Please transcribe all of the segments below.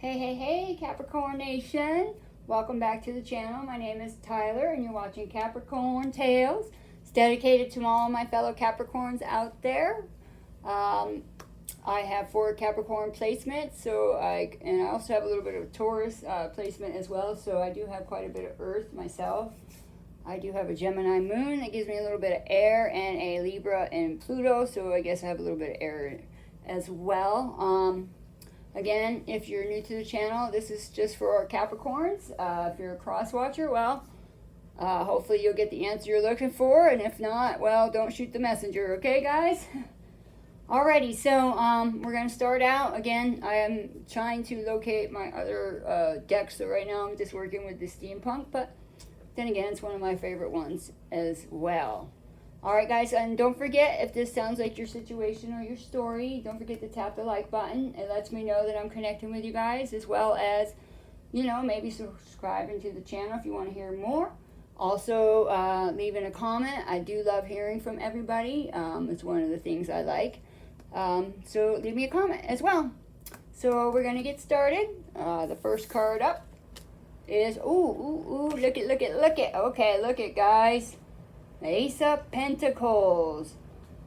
Hey, Capricorn Nation. Welcome back to the channel. My name is Tyler, and you're watching Capricorn Tales. It's dedicated to all my fellow Capricorns out there. I have 4 Capricorn placements, and I also have a little bit of Taurus placement as well, so I do have quite a bit of Earth myself. I do have a Gemini moon that gives me a little bit of air, and a Libra and Pluto, so I guess I have a little bit of air as well. Again, if you're new to the channel, this is just for our Capricorns. If you're a cross watcher, well, hopefully you'll get the answer you're looking for, and if not, well, don't shoot the messenger, okay, guys? Alrighty, so we're going to start out. Again, I am trying to locate my other decks, so right now I'm just working with the Steampunk, but then again, it's one of my favorite ones as well. Alright guys, and don't forget, if this sounds like your situation or your story, don't forget to tap the like button. It lets me know that I'm connecting with you guys, as well as, maybe subscribing to the channel if you want to hear more. Also, leaving a comment. I do love hearing from everybody. It's one of the things I like. So leave me a comment as well. So we're going to get started. The first card up is, look it. Okay, look it, guys. Ace of Pentacles.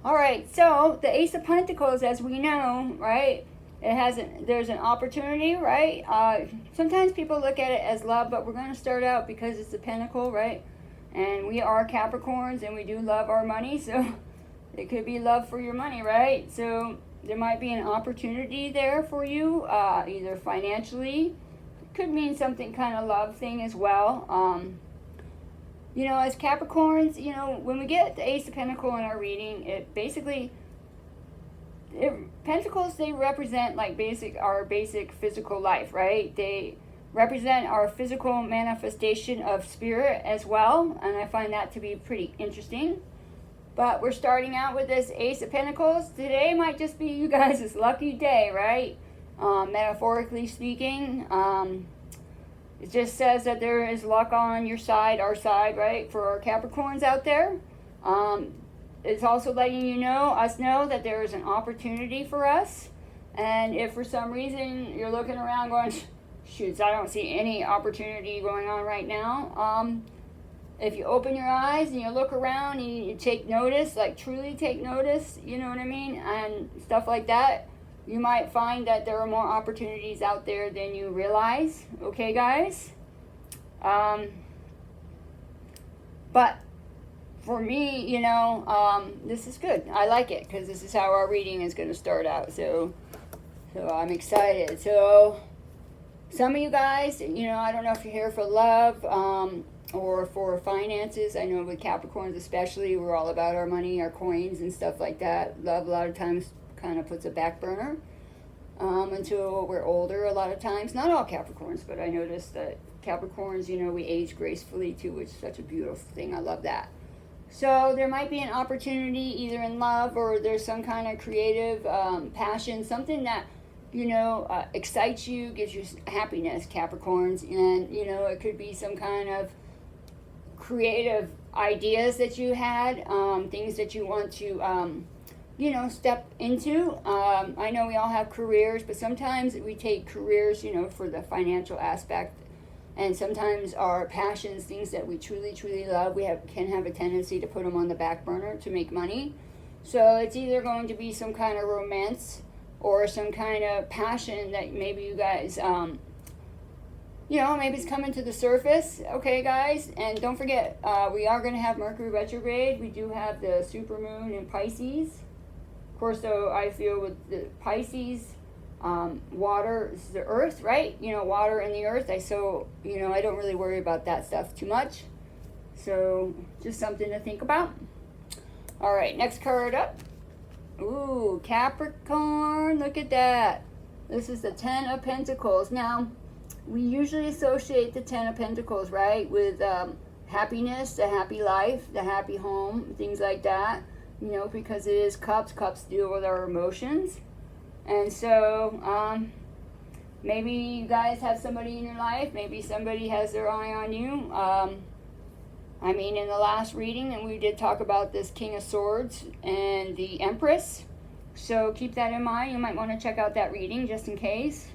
Alright, so the Ace of Pentacles, as we know, right, there's an opportunity, right? Sometimes people look at it as love, but we're going to start out because it's a pentacle, right? And we are Capricorns, and we do love our money, so it could be love for your money, right? So there might be an opportunity there for you, either financially. It could mean something kind of love thing as well. As Capricorns, when we get the Ace of Pentacles in our reading, Pentacles, they represent like our basic physical life, right? They represent our physical manifestation of spirit as well, and I find that to be pretty interesting. But we're starting out with this Ace of Pentacles. Today might just be you guys' lucky day, right? Metaphorically speaking. It just says that there is luck on your side, our side, right, for our Capricorns out there. It's also letting us know that there is an opportunity for us. And if for some reason you're looking around going, shoots, I don't see any opportunity going on right now. If you open your eyes and you look around and you take notice, like truly take notice, you know what I mean, and stuff like that, you might find that there are more opportunities out there than you realize. Okay, guys? But for me, this is good. I like it because this is how our reading is going to start out. So I'm excited. So some of you guys, I don't know if you're here for love or for finances. I know with Capricorns especially, we're all about our money, our coins, and stuff like that. Love a lot of times kind of puts a back burner until we're older a lot of times. Not all Capricorns, but I noticed that Capricorns, we age gracefully too, which is such a beautiful thing. I love that. So there might be an opportunity either in love or there's some kind of creative passion, something that, excites you, gives you happiness, Capricorns. And, it could be some kind of creative ideas that you had, things that you want to step into. I know we all have careers, but sometimes we take careers, for the financial aspect, and sometimes our passions, things that we truly, truly love, can have a tendency to put them on the back burner to make money. So it's either going to be some kind of romance or some kind of passion that maybe you guys, maybe it's coming to the surface, okay, guys? And don't forget, we are going to have Mercury retrograde. We do have the supermoon in Pisces. Of course, though, I feel with the Pisces, water is the earth, right? Water and the earth. I don't really worry about that stuff too much. So, just something to think about. All right, next card up. Ooh, Capricorn, look at that. This is the 10 of Pentacles. Now, we usually associate the 10 of Pentacles, right, with happiness, the happy life, the happy home, things like that. Because it is cups. Cups deal with our emotions. And so, maybe you guys have somebody in your life. Maybe somebody has their eye on you. In the last reading, and we did talk about this King of Swords and the Empress. So keep that in mind. You might want to check out that reading just in case.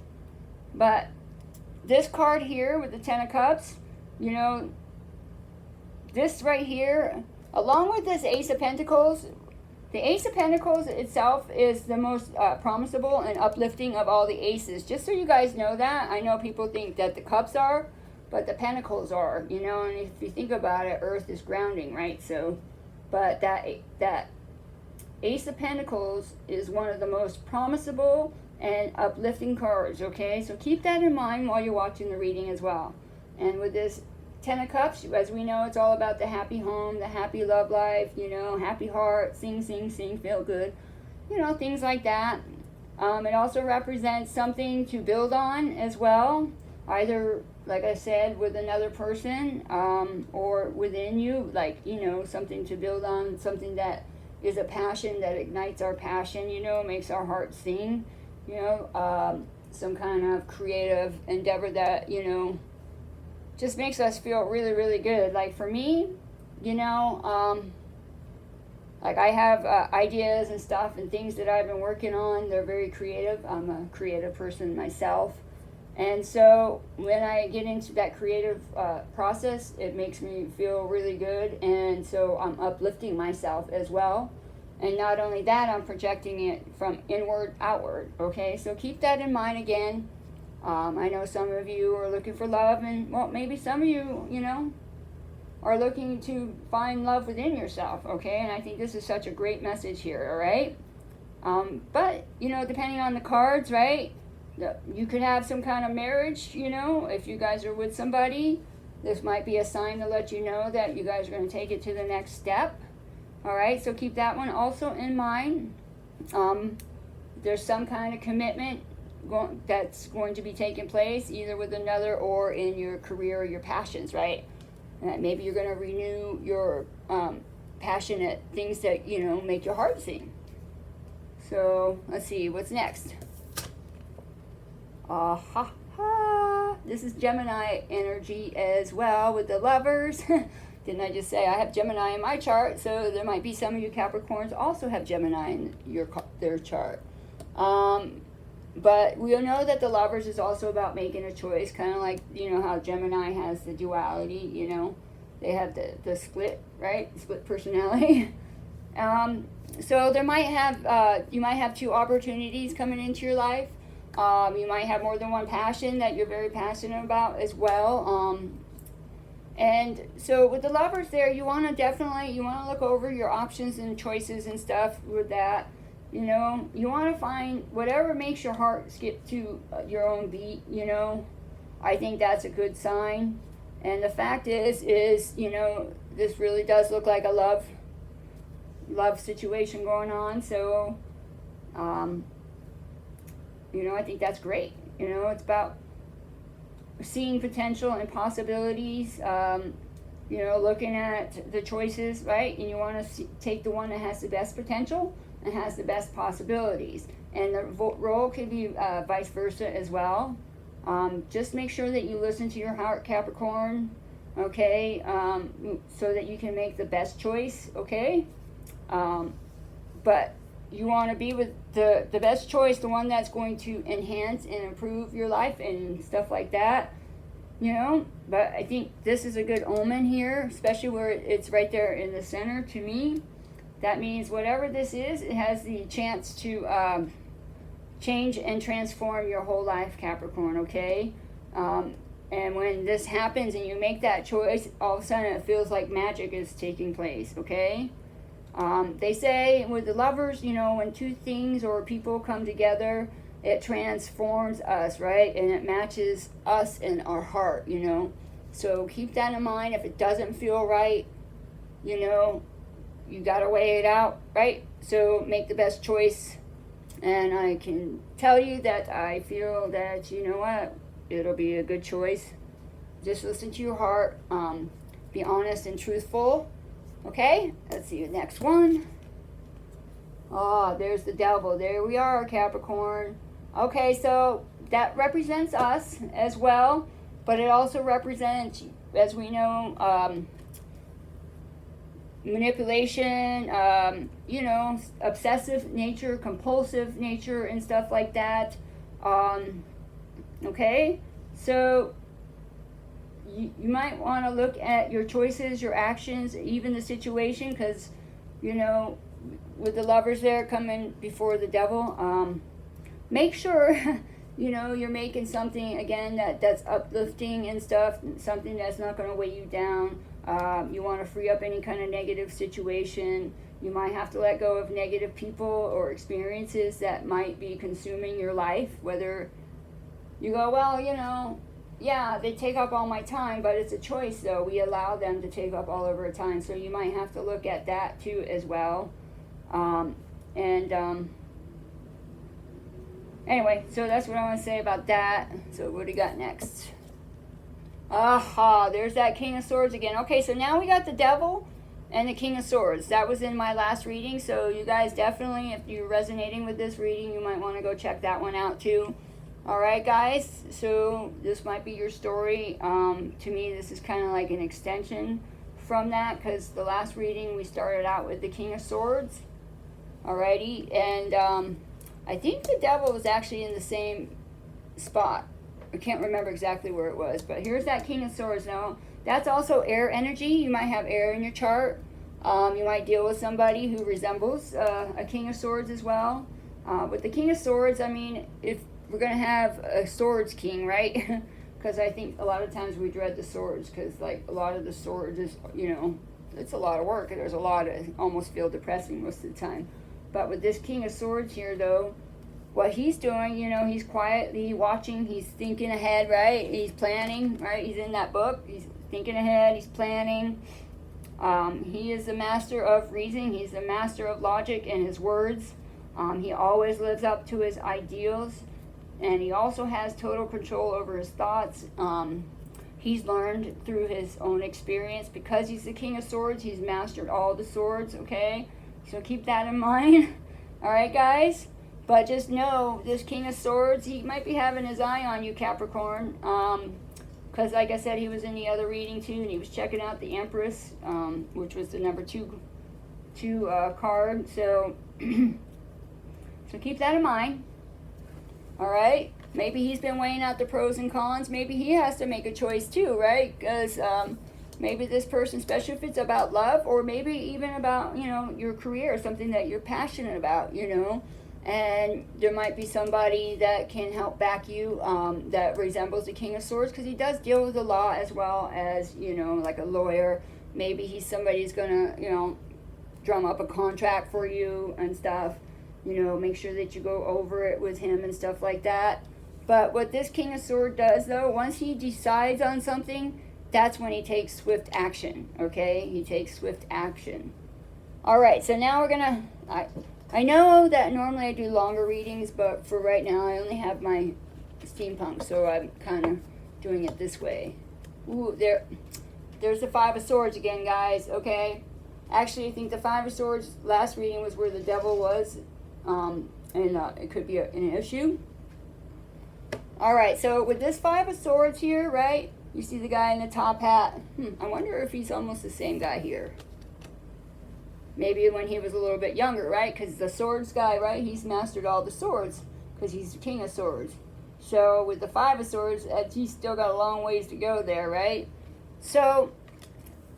But this card here with the Ten of Cups, you know, this right here, along with this Ace of Pentacles, the Ace of Pentacles itself is the most promisable and uplifting of all the aces. Just so you guys know that. I know people think that the cups are, but the pentacles are, you know, and if you think about it, Earth is grounding, right? So, but that Ace of Pentacles is one of the most promisable and uplifting cards, okay? So keep that in mind while you're watching the reading as well. And with this Ten of Cups, as we know, it's all about the happy home, the happy love life, you know, happy heart, sing, sing, sing, feel good, you know, things like that. It also represents something to build on as well, either, like I said, with another person or within you, like, you know, something to build on, something that is a passion that ignites our passion, you know, makes our heart sing, you know, some kind of creative endeavor that, you know, just makes us feel really, really good. Like for me, you know, like I have ideas and stuff and things that I've been working on. They're very creative. I'm a creative person myself. And so when I get into that creative process, it makes me feel really good. And so I'm uplifting myself as well. And not only that, I'm projecting it from inward outward. Okay, so keep that in mind again. I know some of you are looking for love, and well, maybe some of you, you know, are looking to find love within yourself, okay? And I think this is such a great message here, all right? But, you know, depending on the cards, right, you could have some kind of marriage, you know, if you guys are with somebody. This might be a sign to let you know that you guys are going to take it to the next step, all right? So keep that one also in mind. There's some kind of commitment that's going to be taking place either with another or in your career or your passions, right? And maybe you're going to renew your passionate things that, you know, make your heart sing. So let's see what's next. This is Gemini energy as well with the Lovers. Didn't I just say I have Gemini in my chart? So there might be some of you Capricorns also have Gemini in their chart. But we know that the Lovers is also about making a choice, kind of like, you know, how Gemini has the duality, you know. They have the split, right? Split personality. So there might have, you might have two opportunities coming into your life. You might have more than one passion that you're very passionate about as well. And so with the Lovers there, you want to look over your options and choices and stuff with that. You know, you want to find whatever makes your heart skip to your own beat, you know. I think that's a good sign. And the fact is, you know, this really does look like a love situation going on. So, you know, I think that's great. You know, it's about seeing potential and possibilities, you know, looking at the choices, right? And you want to take the one that has the best potential and has the best possibilities. And the role can be vice versa as well. Just make sure that you listen to your heart, Capricorn, okay, so that you can make the best choice, okay? But you want to be with the best choice, the one that's going to enhance and improve your life and stuff like that, you know. But I think this is a good omen here, especially where it's right there in the center to me. That means whatever this is, it has the chance to change and transform your whole life, Capricorn, okay? And when this happens and you make that choice, all of a sudden it feels like magic is taking place, okay? They say with the Lovers, you know, when two things or people come together, it transforms us, right? And it matches us and our heart, you know? So keep that in mind. If it doesn't feel right, you know, you gotta weigh it out, right? So make the best choice. And I can tell you that I feel that, you know what, it'll be a good choice. Just listen to your heart. Be honest and truthful. Okay, let's see the next one. Oh, there's the Devil. There we are, Capricorn. Okay, so that represents us as well, but it also represents, as we know, manipulation, you know, obsessive nature, compulsive nature, and stuff like that. Okay, so you might want to look at your choices, your actions, even the situation, because, you know, with the Lovers there coming before the Devil, make sure, you know, you're making something, again, that's uplifting and stuff, something that's not going to weigh you down. You want to free up any kind of negative situation. You might have to let go of negative people or experiences that might be consuming your life, whether you go, well, you know, yeah, they take up all my time, but it's a choice, though. We allow them to take up all of our time, so you might have to look at that, too, as well. Anyway, so that's what I want to say about that. So what do you got next? Aha, there's that King of Swords again. Okay, so now we got the Devil and the King of Swords. That was in my last reading, so you guys definitely, if you're resonating with this reading, you might want to go check that one out, too. Alright, guys, so this might be your story. To me, this is kind of like an extension from that, because the last reading we started out with the King of Swords. Alrighty, and I think the Devil was actually in the same spot. I can't remember exactly where it was, but here's that King of Swords. Now, that's also air energy. You might have air in your chart. You might deal with somebody who resembles a King of Swords as well. With the King of Swords, I mean, if we're going to have a Swords King, right? Because I think a lot of times we dread the swords, because, like, a lot of the swords is, you know, it's a lot of work. There's a lot of, almost feel depressing most of the time. But with this King of Swords here, though, what he's doing, you know, he's quietly watching, he's thinking ahead, right? He's planning, right? He's in that book, he's thinking ahead, he's planning. He is the master of reasoning, he's the master of logic and his words. He always lives up to his ideals, and he also has total control over his thoughts. He's learned through his own experience. Because he's the King of Swords, he's mastered all the swords, okay? So keep that in mind. Alright, guys? But just know, this King of Swords, he might be having his eye on you, Capricorn. Because, like I said, he was in the other reading, too, and he was checking out the Empress, which was the number two card. So, so keep that in mind. Alright? Maybe he's been weighing out the pros and cons. Maybe he has to make a choice, too, right? Because maybe this person, especially if it's about love, or maybe even about, you know, your career, something that you're passionate about, you know. And there might be somebody that can help back you that resembles the King of Swords, because he does deal with the law as well as, you know, like a lawyer. Maybe he's somebody who's going to, you know, drum up a contract for you and stuff. You know, make sure that you go over it with him and stuff like that. But what this King of Swords does, though, once he decides on something, that's when he takes swift action, okay? He takes swift action. All right, so now we're going to... I know that normally I do longer readings, but for right now I only have my steampunk, so I'm kind of doing it this way. Ooh, there's the Five of Swords again, guys, okay? Actually, I think the Five of Swords last reading was where the Devil was, and it could be an issue. Alright, so with this Five of Swords here, right, you see the guy in the top hat. I wonder if he's almost the same guy here. Maybe when he was a little bit younger, right? Because the swords guy, right? He's mastered all the swords because he's the King of Swords. So with the Five of Swords, he's still got a long ways to go there, right? So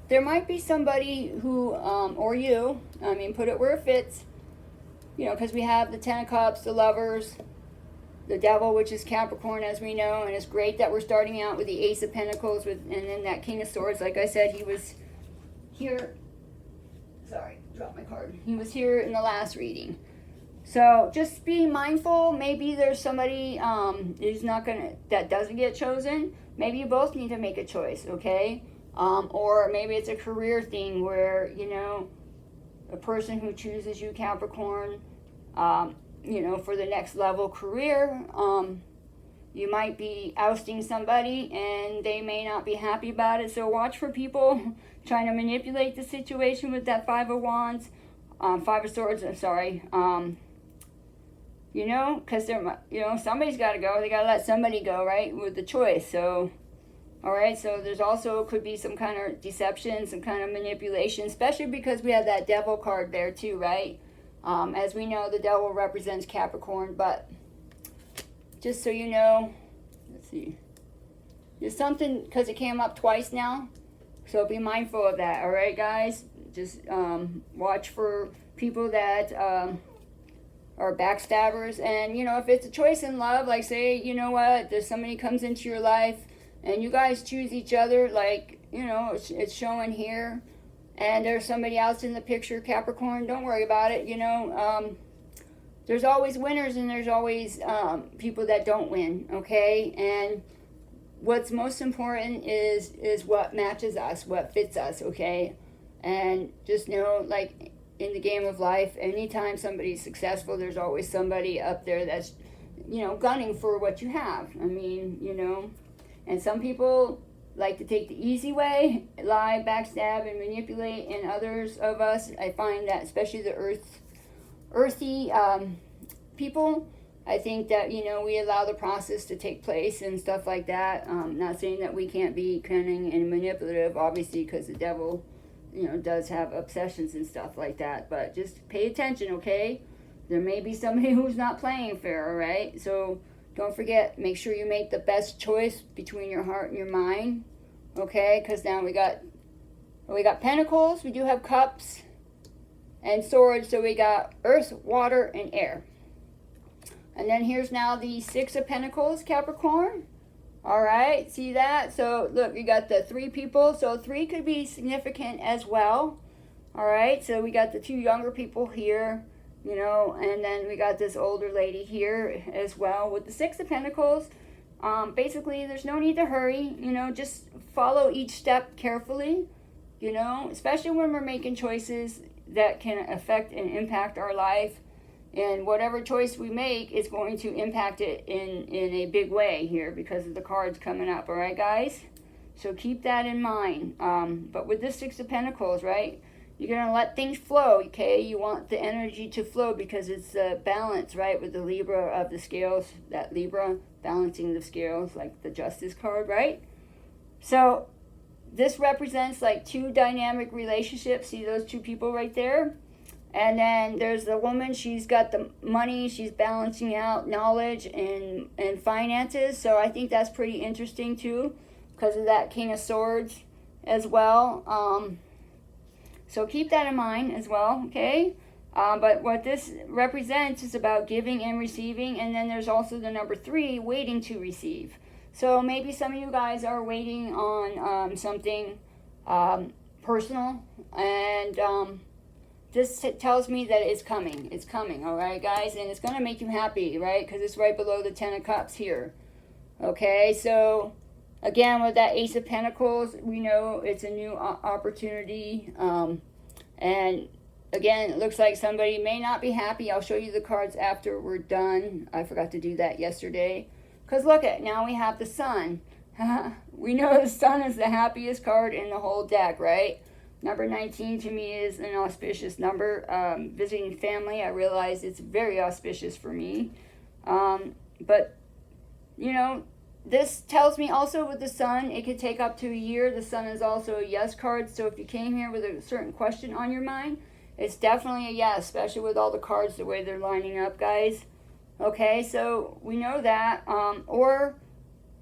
there might be somebody who, or you, I mean, put it where it fits. You know, because we have the Ten of Cups, the Lovers, the Devil, which is Capricorn, as we know. And it's great that we're starting out with the Ace of Pentacles, and then that King of Swords. Like I said, he was here. Sorry, dropped my card. He was here in the last reading. So just be mindful. Maybe there's somebody that doesn't get chosen. Maybe you both need to make a choice, okay? Or maybe it's a career thing where, you know, a person who chooses you, Capricorn, you know, for the next level career, you might be ousting somebody and they may not be happy about it. So watch for people trying to manipulate the situation with that Five of Wands, Five of Swords, I'm sorry. You know, because you know, somebody's got to go. They got to let somebody go, right, with the choice. So, all right, so there's also could be some kind of deception, some kind of manipulation, especially because we have that Devil card there too, right? As we know, the Devil represents Capricorn, but just so you know, see. There's something, because it came up twice now. So be mindful of that, all right, guys? Just watch for people that are backstabbers. And, you know, if it's a choice in love, like say, you know what, there's somebody comes into your life and you guys choose each other, like, you know, it's showing here. And there's somebody else in the picture, Capricorn, don't worry about it, you know. There's always winners and there's always people that don't win, okay? And what's most important is what matches us, what fits us, okay? And just know, like, in the game of life, anytime somebody's successful, there's always somebody up there that's, you know, gunning for what you have. I mean, you know, and some people like to take the easy way, lie, backstab, and manipulate, and others of us, I find that, especially the earthy people, I think that, you know, we allow the process to take place and stuff like that. Not saying that we can't be cunning and manipulative, obviously, because the devil, you know, does have obsessions and stuff like that. But just pay attention, okay? There may be somebody who's not playing fair, all right? So don't forget, make sure you make the best choice between your heart and your mind, okay? Because now we got pentacles, we do have cups, and swords. So we got earth, water, and air. And then here's now the Six of Pentacles, Capricorn. All right, see that? So look, you got the 3 people. So 3 could be significant as well. All right, so we got the 2 younger people here, you know, and then we got this older lady here as well with the Six of Pentacles. Basically, there's no need to hurry, you know, just follow each step carefully, you know, especially when we're making choices that can affect and impact our life. And whatever choice we make is going to impact it in a big way here because of the cards coming up, all right, guys? So keep that in mind. But with this Six of Pentacles, right, you're going to let things flow, okay? You want the energy to flow because it's balance, right, with the Libra of the scales, that Libra balancing the scales, like the Justice card, right? So this represents like 2 dynamic relationships. See those 2 people right there? And then there's the woman, she's got the money, she's balancing out knowledge and finances. So I think that's pretty interesting too, because of that King of Swords as well. So keep that in mind as well, okay? But what this represents is about giving and receiving. And then there's also the number 3, waiting to receive. So maybe some of you guys are waiting on something personal, and this tells me that it's coming. It's coming, all right, guys? And it's going to make you happy, right? Because it's right below the 10 of Cups here. Okay, so again, with that Ace of Pentacles, we know it's a new opportunity. And again, it looks like somebody may not be happy. I'll show you the cards after we're done. I forgot to do that yesterday. Because look at, now we have the Sun. We know the Sun is the happiest card in the whole deck, right? Number 19 to me is an auspicious number. Visiting family, I realize it's very auspicious for me. But, you know, this tells me also with the Sun, it could take up to a year. The Sun is also a yes card. So if you came here with a certain question on your mind, it's definitely a yes, especially with all the cards, the way they're lining up, guys. Okay, so we know that. Or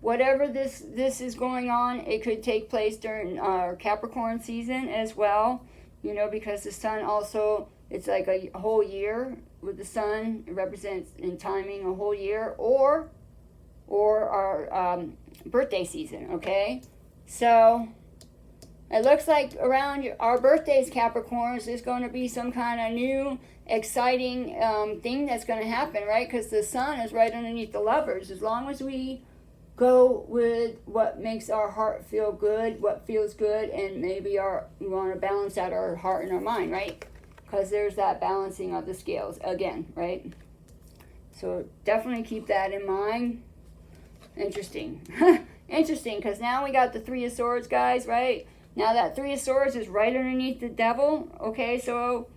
whatever this is going on, it could take place during Capricorn season as well, you know, because the Sun also, it's like a whole year with the Sun. It represents in timing a whole year, or our birthday season, okay? So it looks like around our birthdays, Capricorns, there's going to be some kind of new exciting thing that's going to happen, right? Because the Sun is right underneath the Lovers. As long as we go with what makes our heart feel good, what feels good, and maybe we want to balance out our heart and our mind, right? Because there's that balancing of the scales again, right? So definitely keep that in mind. Interesting. Interesting, because now we got the 3 of Swords, guys, right? Now that 3 of Swords is right underneath the Devil, okay? So,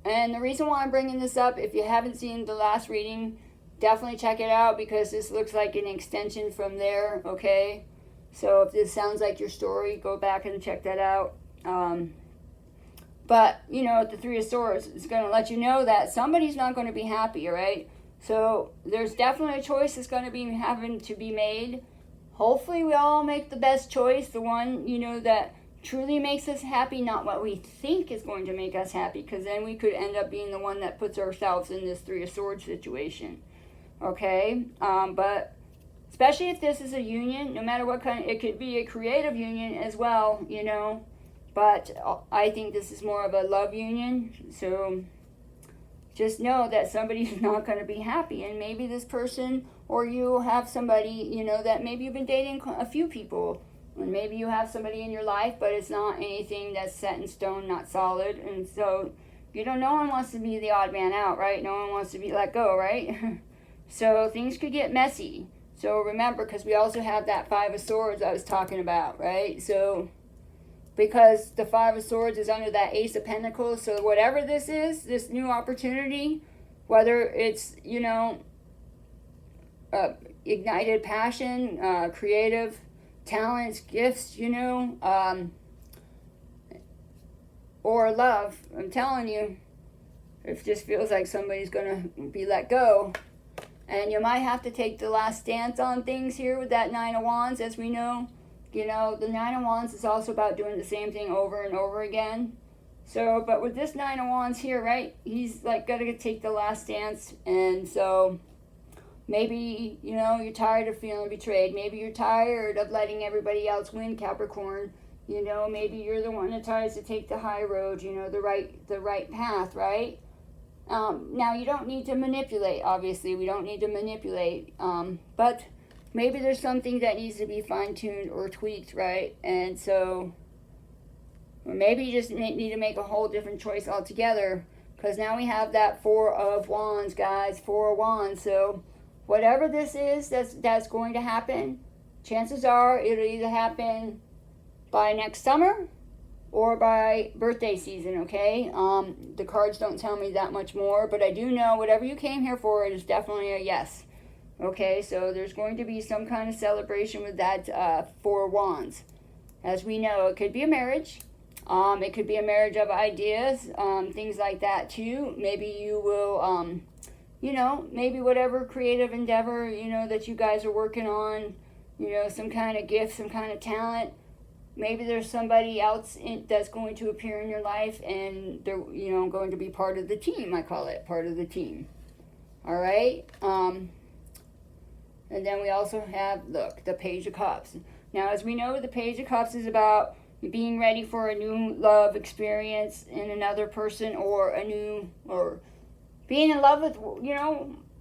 and the reason why I'm bringing this up, if you haven't seen the last reading, definitely check it out, because this looks like an extension from there, okay? So if this sounds like your story, go back and check that out. But, you know, the 3 of Swords is going to let you know that somebody's not going to be happy, all right? So there's definitely a choice that's going to be having to be made. Hopefully we all make the best choice, the one, that truly makes us happy, not what we think is going to make us happy, because then we could end up being the one that puts ourselves in this Three of Swords situation. Okay? But especially if this is a union, no matter what kind, it could be a creative union as well, but I think this is more of a love union. So just know that somebody's not going to be happy, and maybe this person or you have somebody, that maybe you've been dating a few people, and maybe you have somebody in your life, but it's not anything that's set in stone, not solid. And so, no one wants to be the odd man out, right? No one wants to be let go, right? So things could get messy. So remember, because we also have that Five of Swords I was talking about, right? So because the Five of Swords is under that Ace of Pentacles, so whatever this is, this new opportunity, whether it's, ignited passion, creative talents, gifts, or love, I'm telling you, it just feels like somebody's going to be let go. And you might have to take the last stance on things here with that Nine of Wands, as we know. The Nine of Wands is also about doing the same thing over and over again. So, but with this Nine of Wands here, right, he's like got to take the last stance. And so maybe, you're tired of feeling betrayed. Maybe you're tired of letting everybody else win, Capricorn. Maybe you're the one that tries to take the high road, the right path, right? Now, you don't need to manipulate, obviously. We don't need to manipulate. But maybe there's something that needs to be fine-tuned or tweaked, right? And so, or maybe you just need to make a whole different choice altogether. Because now we have that Four of Wands, guys. Four of Wands. So, whatever this is that's going to happen, chances are it'll either happen by next summer or by birthday season, okay? The cards don't tell me that much more, but I do know whatever you came here for, it is definitely a yes. Okay, so there's going to be some kind of celebration with that Four of Wands. As we know, it could be a marriage. It could be a marriage of ideas, things like that too. Maybe you will, maybe whatever creative endeavor, that you guys are working on, some kind of gift, some kind of talent. Maybe there's somebody else that's going to appear in your life, and they're, going to be part of the team. I call it part of the team. All right. And then we also have, look, the Page of Cups. Now, as we know, the Page of Cups is about being ready for a new love experience in another person, or being in love with,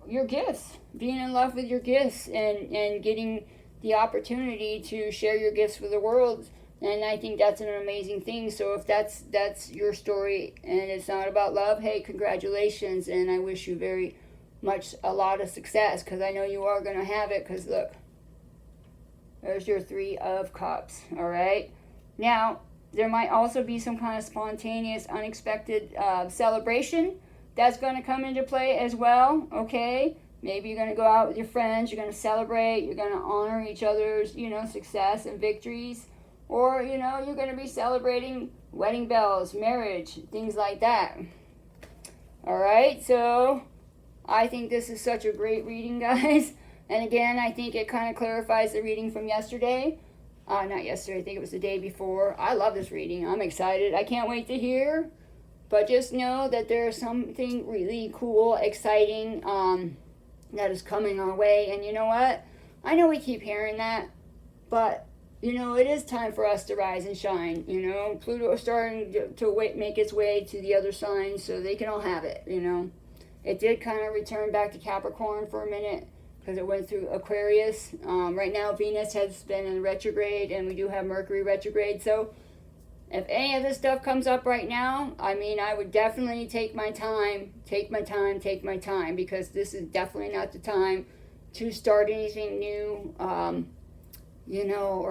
your gifts. Being in love with your gifts and getting the opportunity to share your gifts with the world. And I think that's an amazing thing. So if that's your story and it's not about love, hey, congratulations. And I wish you very much a lot of success, because I know you are going to have it. Because look, there's your Three of Cups. All right. Now, there might also be some kind of spontaneous, unexpected celebration that's going to come into play as well. Okay. Maybe you're going to go out with your friends. You're going to celebrate. You're going to honor each other's, success and victories. Or, you're going to be celebrating wedding bells, marriage, things like that. All right, so I think this is such a great reading, guys. And again, I think it kind of clarifies the reading from yesterday. Not yesterday, I think it was the day before. I love this reading. I'm excited. I can't wait to hear. But just know that there's something really cool, exciting, that is coming our way. And you know what? I know we keep hearing that, but it is time for us to rise and shine. Pluto is starting to make its way to the other signs so they can all have it. It did kind of return back to Capricorn for a minute because it went through Aquarius. Right now, Venus has been in retrograde, and we do have Mercury retrograde. So if any of this stuff comes up right now, I would definitely take my time, because this is definitely not the time to start anything new, or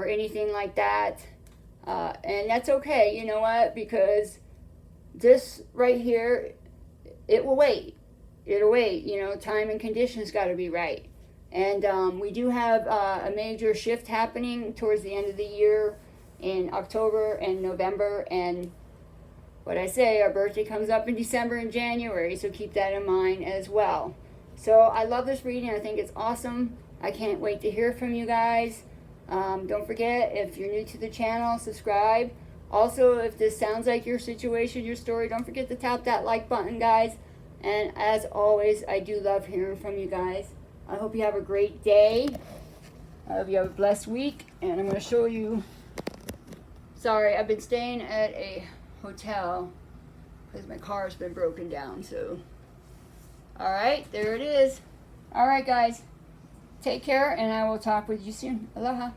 anything like that. And that's okay, you know what? Because this right here, it will wait. It'll wait. Time and conditions got to be right. And we do have a major shift happening towards the end of the year in October and November. And what I say, our birthday comes up in December and January, so keep that in mind as well. So I love this reading. I think it's awesome. I can't wait to hear from you guys. Don't forget, if you're new to the channel, subscribe. Also, if this sounds like your situation, your story, don't forget to tap that like button, guys. And as always, I do love hearing from you guys. I hope you have a great day. I hope you have a blessed week. And I'm going to show you. Sorry, I've been staying at a hotel because my car's been broken down. So, all right, there it is. All right, guys. Take care, and I will talk with you soon. Aloha.